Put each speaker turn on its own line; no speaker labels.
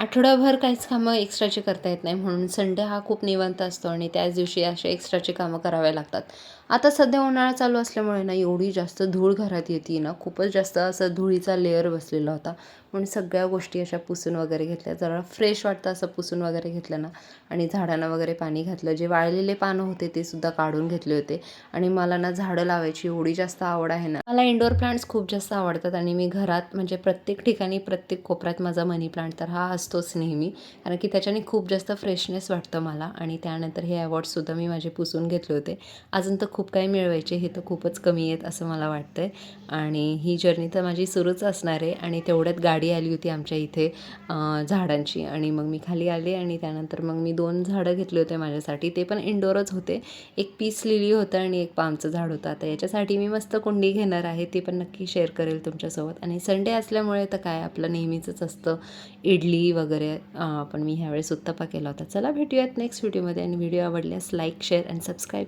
आठवडाभर काहीच कामं एक्स्ट्राची करता येत नाही म्हणून संडे हा खूप निवांत असतो आणि त्याच दिवशी असे एक्स्ट्राची कामं करावी लागतात. आता सध्या उन्हाळा चालू असल्यामुळे ना एवढी जास्त धूळ घरात येते ना, खूपच जास्त असं धुळीचा लेअर बसलेला होता. म्हणून सगळ्या गोष्टी अशा पुसून वगैरे घेतल्या. जरा फ्रेश वाटतं असं पुसून वगैरे घेतलं ना आणि झाडांना वगैरे पाणी घातलं. जे वाळलेले पानं होते ते सुद्धा काढून घेतले होते आणि मला ना झाडं लावायची एवढी जास्त आवड आहे ना. मला इंडोर प्लांट्स खूप जास्त आवडतात आणि मी घरात म्हणजे प्रत्येक ठिकाणी प्रत्येक कोपऱ्यात माझा मनी प्लांट तर हा असतोच नेहमी. कारण की त्याच्याने खूप जास्त फ्रेशनेस वाटतं मला आणि त्यानंतर हे अवॉर्ड्ससुद्धा मी माझे पुसून घेतले होते. अजून तर खूप काही मिळवायचे, हे तर खूपच कमी आहेत असं मला वाटतं आहे. आणि ही जर्नी तर माझी सुरूच असणार आहे आणि तेवढ्यात गाडी आली होती आमच्या इथे झाडांची आणि मग मी खाली आले आणि त्यानंतर मग मी 2 झाडं घेतले होते माझ्यासाठी. ते पण इंडोरच होते. एक पीस लिली होतं आणि एक पामचं झाड होतं. आता याच्यासाठी मी मस्त कुंडी घेणार आहे, ते पण नक्की शेअर करेल तुमच्यासोबत. आणि संडे असल्यामुळे तर काय आपलं नेहमीचंच असतं इडली वगैरे. पण मी ह्यावेळेस उत्तप्पा केला होता. चला भेटूयात नेक्स्ट व्हिडिओमध्ये आणि व्हिडिओ आवडल्यास लाईक, शेअर अँड सबस्क्राईब.